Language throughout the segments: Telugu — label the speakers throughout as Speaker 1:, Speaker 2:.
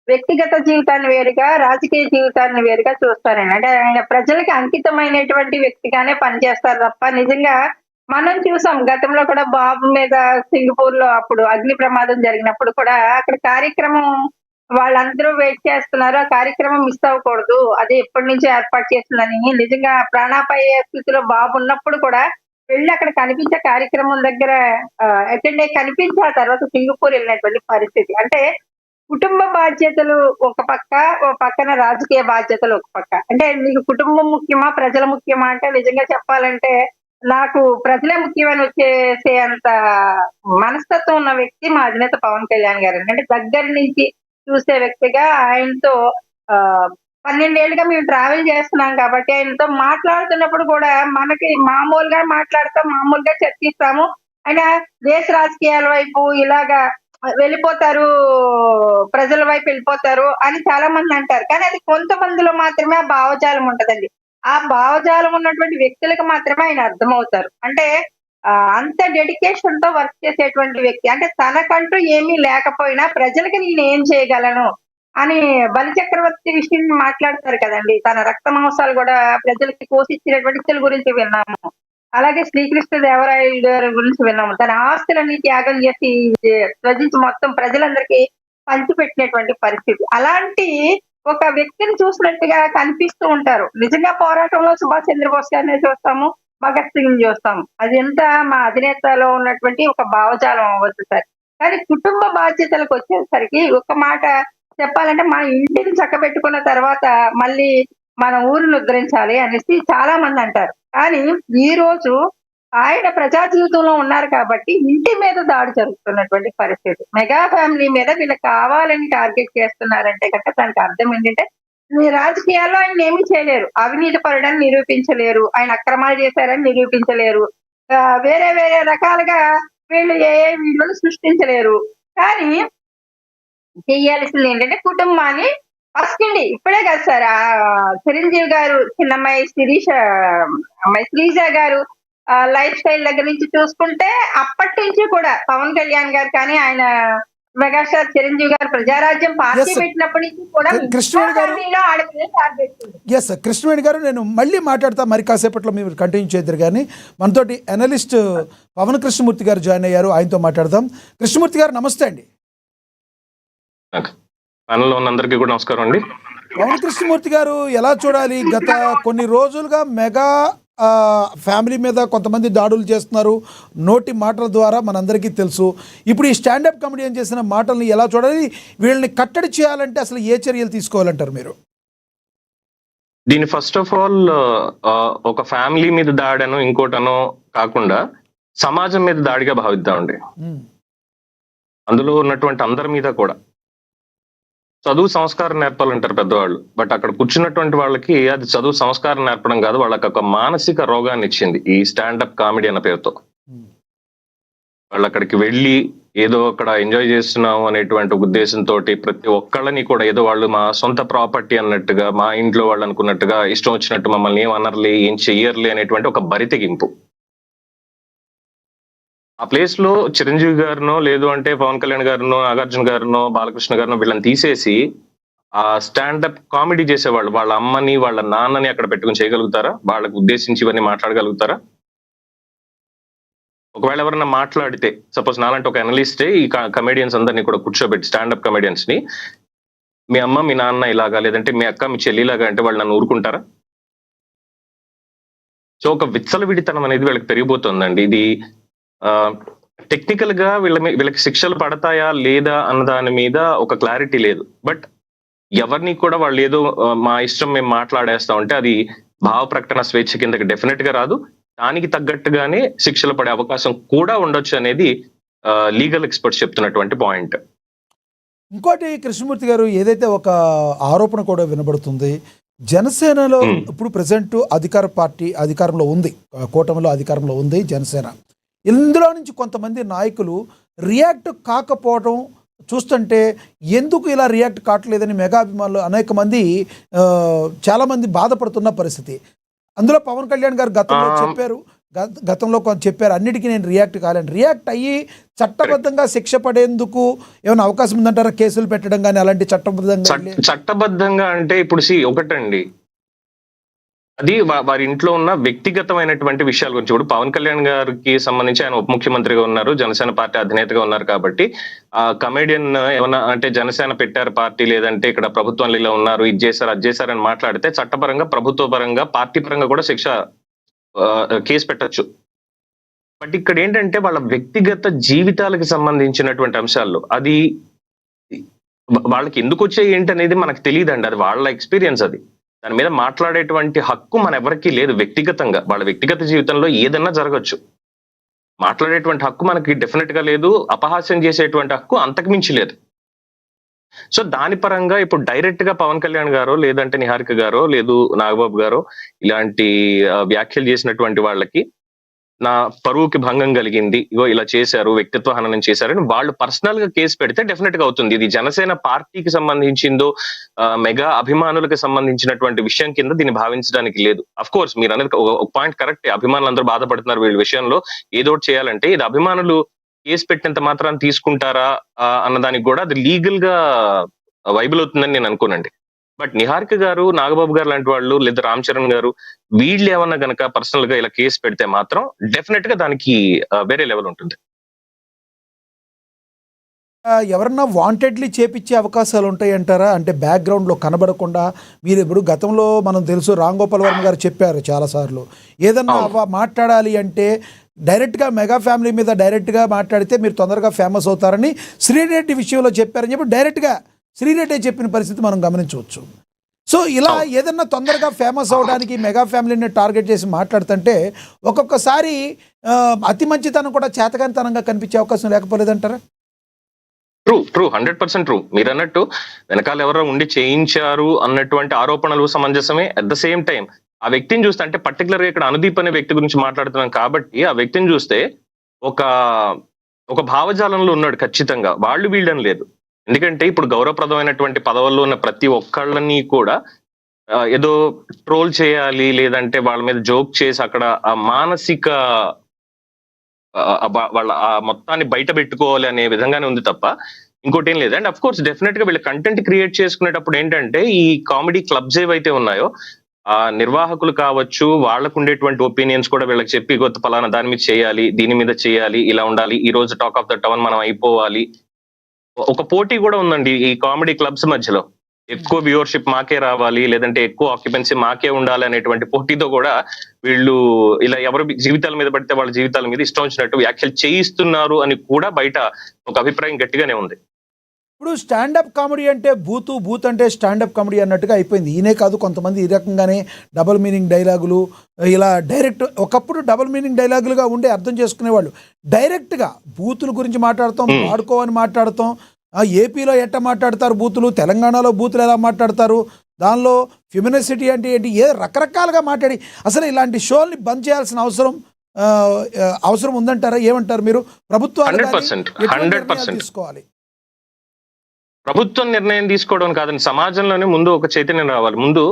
Speaker 1: వ్యక్తిగత జీవితాన్ని వేరుగా, రాజకీయ జీవితాన్ని వేరుగా చూస్తారండి. అంటే ఆయన ప్రజలకి అంకితమైనటువంటి వ్యక్తిగానే పనిచేస్తారు తప్ప, నిజంగా మనం చూసాం గతంలో కూడా బాబు మీద సింగపూర్‌లో అప్పుడు అగ్ని ప్రమాదం జరిగినప్పుడు కూడా అక్కడ కార్యక్రమం వాళ్ళందరూ వెయిట్ చేస్తున్నారు. ఆ కార్యక్రమం మిస్ అవ్వకూడదు. అది ఎప్పటినుంచో ఏర్పాటు చేసిందని నిజంగా ప్రాణాపాయ స్థితిలో బాబు ఉన్నప్పుడు కూడా వెళ్లి అక్కడ కనిపించే కార్యక్రమం దగ్గర అటెండ్ అయ్యి కనిపించి ఆ తర్వాత సింగపూర్ ఎళ్ళినటువంటి పరిస్థితి. అంటే కుటుంబ బాధ్యతలు ఒక పక్క, ఓ పక్కన రాజకీయ బాధ్యతలు ఒక పక్క. అంటే నీకు కుటుంబం ముఖ్యమా? ప్రజలు ముఖ్యమా? అంటే నిజంగా చెప్పాలంటే నాకు ప్రజలే ముఖ్యమని వచ్చేసే అంత మనస్తత్వం ఉన్న వ్యక్తి మా అధినేత పవన్ కళ్యాణ్ గారండి. అంటే దగ్గర నుంచి చూసే వ్యక్తిగా ఆయనతో 12 ఏళ్లుగా మేము ట్రావెల్ చేస్తున్నాం కాబట్టి ఆయనతో మాట్లాడుతున్నప్పుడు కూడా మనకి మామూలుగా మాట్లాడతాం, మామూలుగా చర్చిస్తాము. ఆయన దేశ రాజకీయాల వైపు ఇలాగా వెళ్ళిపోతారు, ప్రజల వైపు వెళ్ళిపోతారు అని చాలా మంది అంటారు. కానీ అది కొంతమందిలో మాత్రమే ఆ భావజాలం ఉంటదండి. ఆ భావజాలం ఉన్నటువంటి వ్యక్తులకు మాత్రమే ఆయన అర్థమవుతారు. అంటే అంత డెడికేషన్‌తో వర్క్ చేసేటువంటి వ్యక్తి. అంటే తనకంటూ ఏమీ లేకపోయినా ప్రజలకి నేనేం చేయగలను అని బలిచక్రవర్తి విషయం మాట్లాడతారు కదండీ! తన రక్త మాంసాలు గూడా ప్రజలకి పోషించినటువంటి వ్యక్తుల గురించి విన్నాము. అలాగే శ్రీకృష్ణదేవరాయలు గారి గురించి విన్నాము. తన ఆస్తులన్నీ త్యాగం చేసి త్యజించి మొత్తం ప్రజలందరికీ పంచిపెట్టినటువంటి పరిస్థితి. అలాంటి ఒక వ్యక్తిని చూసినట్టుగా కనిపిస్తూ ఉంటారు. నిజంగా పోరాటంలో సుభాష్ చంద్రబోస్ గారినే చూస్తాము. భగత్ సింగ్‌ని చూస్తాము. అదంతా మా అధినేతలో ఉన్నటువంటి ఒక భావజాలం అవ్వచ్చు సార్. కానీ కుటుంబ బాధ్యతలకొచ్చేసరికి ఒక మాట చెప్పాలంటే మన ఇంటిని చక్కబెట్టుకున్న తర్వాత మళ్ళీ మన ఊరిని ఉద్ధరించాలి అనేసి చాలా మంది అంటారు. కానీ ఈరోజు ఆయన ప్రజా జీవితంలో ఉన్నారు కాబట్టి ఇంటి మీద దాడి జరుగుతున్నటువంటి పరిస్థితి. మెగా ఫ్యామిలీ మీద వీళ్ళు కావాలని టార్గెట్ చేస్తున్నారంటే గనక దానికి అర్థం ఏంటంటే, ఈ రాజకీయాల్లో ఆయన్నేమి చేయలేరు. అవినీతి పరుడని నిరూపించలేరు. ఆయన అక్రమాలు చేశారని నిరూపించలేరు. వేరే వేరే రకాలుగా వీళ్ళు ఏ ఏ వీళ్ళని సృష్టించలేరు. కానీ చెయ్యాల్సిందేంటంటే కుటుంబాన్ని ఫస్ట్ అండి. ఇప్పుడే కాదు సార్. చిరంజీవి గారు చిన్నమ్మాయి శిరీష అమ్మాయి శ్రీజ గారు లైఫ్ స్టైల్ దగ్గర నుంచి చూసుకుంటే అప్పటినుంచి కూడా పవన్ కళ్యాణ్ గారు కానీ, ఆయన మెగాస్టార్ చిరంజీవి గారు ప్రజారాజ్యం పార్టీ
Speaker 2: ఎస్
Speaker 1: పెట్టినప్పటి నుంచి కూడా
Speaker 2: కృష్ణవేణి గారు,
Speaker 1: ఫ్యామిలీలో ఆడపిల్ల టార్గెట్.
Speaker 2: ఎస్ కృష్ణవేణి గారు, నేను మళ్ళీ మాట్లాడతా, మరి కాసేపట్లో మీరు కంటిన్యూ చేద్దరు. కానీ మనతోటి అనలిస్ట్ పవన్ కృష్ణమూర్తి గారు జాయిన్ అయ్యారు, ఆయనతో మాట్లాడదాం. కృష్ణమూర్తి గారు నమస్తే అండి.
Speaker 3: ప్యానెల్లో ఉన్న అందరికీ కూడా నమస్కారం అండి.
Speaker 2: పవన్ కృష్ణమూర్తి గారు ఎలా చూడాలి? గత కొన్ని రోజులుగా మెగా ఫ్యామిలీ మీద కొంతమంది దాడులు చేస్తున్నారు, నోటి మాటల ద్వారా మనందరికీ తెలుసు. ఇప్పుడు ఈ స్టాండప్ కమెడియన్ చేసిన మాటల్ని ఎలా చూడాలి? వీళ్ళని కట్టడి చేయాలంటే అసలు ఏ చర్యలు తీసుకోవాలంటారు మీరు?
Speaker 3: దీన్ని ఫస్ట్ ఆఫ్ ఆల్ ఒక ఫ్యామిలీ మీద దాడనో ఇంకోటనో కాకుండా సమాజం మీద దాడిగా భావిద్దామండి. అందులో ఉన్నటువంటి అందరి మీద కూడా చదువు సంస్కారం నేర్పాలంటారు పెద్దవాళ్ళు. బట్ అక్కడ కూర్చున్నటువంటి వాళ్ళకి అది చదువు సంస్కారం నేర్పడం కాదు, వాళ్ళకి ఒక మానసిక రోగాన్ని ఇచ్చింది ఈ స్టాండప్ కామెడీ అన్న పేరుతో. వాళ్ళు అక్కడికి వెళ్ళి ఏదో అక్కడ ఎంజాయ్ చేస్తున్నాం అనేటువంటి ఉద్దేశంతో ప్రతి ఒక్కళ్ళని కూడా ఏదో వాళ్ళు మా సొంత ప్రాపర్టీ అన్నట్టుగా, మా ఇంట్లో వాళ్ళు అనుకున్నట్టుగా ఇష్టం వచ్చినట్టు మమ్మల్ని ఏం అనర్లే, ఏం చెయ్యర్లే అనేటువంటి ఒక బరితెగింపు. ఆ ప్లేస్ లో చిరంజీవి గారినో లేదు అంటే పవన్ కళ్యాణ్ గారినో నాగార్జున గారినో బాలకృష్ణ గారినో వీళ్ళని తీసేసి ఆ స్టాండప్ కామెడీ చేసేవాళ్ళు వాళ్ళ అమ్మని వాళ్ళ నాన్నని అక్కడ పెట్టుకుని చేయగలుగుతారా? వాళ్ళకి ఉద్దేశించి ఇవన్నీ మాట్లాడగలుగుతారా? ఒకవేళ ఎవరన్నా మాట్లాడితే, సపోజ్ నాలంటే ఒక అనలిస్టే ఈ కమెడియన్స్ అందరినీ కూడా కూర్చోబెట్టి స్టాండప్ కమెడియన్స్ ని, మీ అమ్మ మీ నాన్న ఇలాగా లేదంటే మీ అక్క మీ చెల్లిలాగా అంటే వాళ్ళు నన్ను ఊరుకుంటారా? సో ఒక విచ్చలవిడితనం అనేది వీళ్ళకి పెరిగిపోతుందండి. ఇది టెక్నికల్ గా వీళ్ళకి శిక్షలు పడతాయా లేదా అన్న దాని మీద ఒక క్లారిటీ లేదు. బట్ ఎవరిని కూడా వాళ్ళు ఏదో మా ఇష్టం మేము మాట్లాడేస్తా ఉంటే అది భావ ప్రకటన స్వేచ్ఛ కిందకి డెఫినెట్ గా రాదు. దానికి తగ్గట్టుగానే శిక్షలు పడే అవకాశం కూడా ఉండొచ్చు అనేది లీగల్ ఎక్స్పర్ట్స్ చెప్తున్నటువంటి పాయింట్.
Speaker 2: ఇంకోటి కృష్ణమూర్తి గారు, ఏదైతే ఒక ఆరోపణ కూడా వినబడుతుంది, జనసేనలో ఇప్పుడు ప్రజెంట్ అధికార పార్టీ అధికారంలో ఉంది, కూటమిలో అధికారంలో ఉంది జనసేన. ఇందులో నుంచి కొంతమంది నాయకులు రియాక్ట్ కాకపోవడం చూస్తుంటే ఎందుకు ఇలా రియాక్ట్ కావట్లేదని మెగా అభిమానులు అనేక మంది చాలామంది బాధపడుతున్న పరిస్థితి. అందులో పవన్ కళ్యాణ్ గారు గతంలో చెప్పారు, గతంలో కొంత చెప్పారు, అన్నిటికీ నేను రియాక్ట్ కాలేను. రియాక్ట్ అయ్యి చట్టబద్ధంగా శిక్ష పడేందుకు ఏమైనా అవకాశం ఉందంటారా? కేసులు పెట్టడం కానీ అలాంటి
Speaker 3: చట్టబద్ధంగా అంటే ఇప్పుడు ఒకటండి, అది వారి ఇంట్లో ఉన్న వ్యక్తిగతమైనటువంటి విషయాల గురించి. ఇప్పుడు పవన్ కళ్యాణ్ గారికి సంబంధించి ఆయన ఉప ముఖ్యమంత్రిగా ఉన్నారు, జనసేన పార్టీ అధినేతగా ఉన్నారు కాబట్టి ఆ కమెడియన్ ఏమన్నా అంటే జనసేన పెట్టారు పార్టీ, లేదంటే ఇక్కడ ప్రభుత్వంలో ఇలా ఉన్నారు, ఇది చేశారు అది చేశారు అని మాట్లాడితే చట్టపరంగా, ప్రభుత్వ పరంగా, పార్టీ పరంగా కూడా శిక్ష కేసు పెట్టచ్చు. బట్ ఇక్కడ ఏంటంటే వాళ్ళ వ్యక్తిగత జీవితాలకు సంబంధించినటువంటి అంశాల్లో అది వాళ్ళకి ఎందుకు వచ్చాయి ఏంటి అనేది మనకు తెలియదండి. అది వాళ్ళ ఎక్స్పీరియన్స్. అది దాని మీద మాట్లాడేటువంటి హక్కు మన ఎవరికీ లేదు. వ్యక్తిగతంగా వాళ్ళ వ్యక్తిగత జీవితంలో ఏదన్నా జరగచ్చు, మాట్లాడేటువంటి హక్కు మనకి డెఫినెట్ గా లేదు. అపహాస్యం చేసేటువంటి హక్కు అంతకుమించి లేదు. సో దాని పరంగా ఇప్పుడు డైరెక్ట్ గా పవన్ కళ్యాణ్ గారో, లేదంటే నిహారిక గారో, లేదు నాగబాబు గారో ఇలాంటి వ్యాఖ్యలు చేసినటువంటి వాళ్ళకి నా పరువుకి భంగం కలిగింది, ఇగో ఇలా చేశారు, వ్యక్తిత్వ హననం చేశారని వాళ్ళు పర్సనల్ గా కేసు పెడితే డెఫినెట్ గా అవుతుంది. ఇది జనసేన పార్టీకి సంబంధించిందో మెగా అభిమానులకు సంబంధించినటువంటి విషయం కింద దీన్ని భావించడానికి లేదు. అఫ్ కోర్స్ మీరు అనేది ఒక పాయింట్ కరెక్ట్. అభిమానులు అందరూ బాధపడుతున్నారు వీళ్ళ విషయంలో, ఏదో ఒకటి చేయాలంటే. ఇది అభిమానులు కేసు పెట్టినంత మాత్రాన్ని తీసుకుంటారా అన్నదానికి కూడా అది లీగల్ గా వైబుల్ అవుతుందని నేను అనుకోనండి. బట్ నిహారిక గారు, నాగబాబు గారు లాంటి వాళ్ళు, లేదా రామ్ చరణ్ గారు, వీళ్ళు ఏమన్నా గనక పర్సనల్ గా ఇలా కేసు పెడితే మాత్రం డెఫినెట్ గా దానికి వేరే లెవెల్ ఉంటుంది.
Speaker 2: ఎవరన్నా వాంటెడ్లీ చేపించే అవకాశాలు ఉంటాయి అంటారా? అంటే బ్యాక్గ్రౌండ్లో కనబడకుండా. మీరు ఇప్పుడు గతంలో మనం తెలుసు, రామ్ గోపాల్ వర్మ గారు చెప్పారు చాలాసార్లు, ఏదన్నా మాట్లాడాలి అంటే డైరెక్ట్గా మెగా ఫ్యామిలీ మీద డైరెక్ట్గా మాట్లాడితే మీరు తొందరగా ఫేమస్ అవుతారని శ్రీరెడ్డి విషయంలో చెప్పారని చెప్పి డైరెక్ట్గా శ్రీరెడ్డి చెప్పిన పరిస్థితి మనం గమనించవచ్చు. సో ఇలా ఏదన్నా తొందరగా ఫేమస్ అవడానికి మెగా ఫ్యామిలీని టార్గెట్ చేసి మాట్లాడుతుంటే ఒక్కొక్కసారి అతి మంచితనం కూడా చేతకానితనంగా కనిపించే అవకాశం లేకపోలేదంటారా?
Speaker 3: True 100% true. మీరు అన్నట్టు వెనకాల ఎవరో ఉండి చేయించారు అన్నటువంటి ఆరోపణలు సమంజసమే. అట్ ద సేమ్ టైం ఆ వ్యక్తిని చూస్తే, అంటే పర్టికులర్ గా ఇక్కడ అనుదీప్ అనే వ్యక్తి గురించి మాట్లాడుతున్నాం కాబట్టి ఆ వ్యక్తిని చూస్తే ఒక భావజాలంలో ఉన్నాడు ఖచ్చితంగా. వాళ్ళు వీళ్ళని లేదు. ఎందుకంటే ఇప్పుడు గౌరవప్రదమైనటువంటి పదవుల్లో ఉన్న ప్రతి ఒక్కళ్ళని కూడా ఏదో ట్రోల్ చేయాలి, లేదంటే వాళ్ళ మీద జోక్ చేసి అక్కడ ఆ మానసిక వాళ్ళ ఆ మొత్తాన్ని బయట పెట్టుకోవాలి అనే విధంగానే ఉంది తప్ప ఇంకోటి ఏం లేదు. అండ్ అఫ్ కోర్స్ డెఫినెట్ గా వీళ్ళ కంటెంట్ క్రియేట్ చేసుకునేటప్పుడు ఏంటంటే ఈ కామెడీ క్లబ్స్ ఏవైతే ఉన్నాయో ఆ నిర్వాహకులు కావచ్చు, వాళ్ళకు ఉండేటువంటి ఒపీనియన్స్ కూడా వీళ్ళకి చెప్పి గొప్ప పలానా దాని మీద చేయాలి, దీని మీద చేయాలి, ఇలా ఉండాలి, ఈ రోజు టాక్ ఆఫ్ ద టౌన్ మనం అయిపోవాలి. ఒక పోటీ కూడా ఉందండి ఈ కామెడీ క్లబ్స్ మధ్యలో. ఎక్కువ వ్యూవర్షిప్ మాకే రావాలి, లేదంటే ఎక్కువ ఆక్యుపెన్సీ మాకే ఉండాలి అనేటువంటి పోటీతో కూడా వీళ్ళు ఇలా ఎవరు జీవితాల మీద పడితే వాళ్ళ జీవితాల మీద ఇష్టం వచ్చినట్టు వ్యాఖ్యలు చేయిస్తున్నారు అని కూడా బయట ఒక అభిప్రాయం గట్టిగానే ఉంది.
Speaker 2: ఇప్పుడు స్టాండప్ కామెడీ అంటే బూత్ అంటే స్టాండప్ కామెడీ అన్నట్టుగా అయిపోయింది. ఈయనే కాదు, కొంతమంది ఈ రకంగానే డబుల్ మీనింగ్ డైలాగులు, ఇలా డైరెక్ట్ ఒకప్పుడు డబుల్ మీనింగ్ డైలాగులుగా ఉండే అర్థం చేసుకునేవాళ్ళు డైరెక్ట్గా బూతుల గురించి మాట్లాడతాం, వాడుకోవని మాట్లాడతాం. ఏపీలో ఎట్ట మాట్లాడతారు బూతులు, తెలంగాణలో బూతులు ఎలా మాట్లాడతారు, దానిలో ఫెమినిసిటీ అంటే ఏంటి, రకరకాలుగా మాట్లాడి అసలు ఇలాంటి షోల్ని బంద్ చేయాల్సిన అవసరం ఉందంటారా? ఏమంటారు మీరు? ప్రభుత్వాలు
Speaker 3: 100%
Speaker 2: తీసుకోవాలి.
Speaker 3: ప్రభుత్వం నిర్ణయం తీసుకోవడం కాదండి, సమాజంలోనే ముందు ఒక చైతన్యం రావాలి. ముందు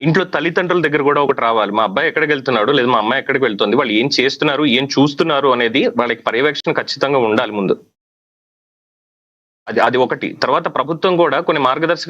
Speaker 3: ఇంట్లో తల్లిదండ్రుల దగ్గర కూడా ఒకటి రావాలి. మా అబ్బాయి ఎక్కడికి వెళ్తున్నాడు, లేదా మా అమ్మాయి ఎక్కడికి వెళ్తుంది, వాళ్ళు ఏం చేస్తున్నారు, ఏం చూస్తున్నారు అనేది వాళ్ళకి పర్యవేక్షణ ఖచ్చితంగా ఉండాలి ముందు. అది ఒకటి. తర్వాత ప్రభుత్వం కూడా కొన్ని మార్గదర్శక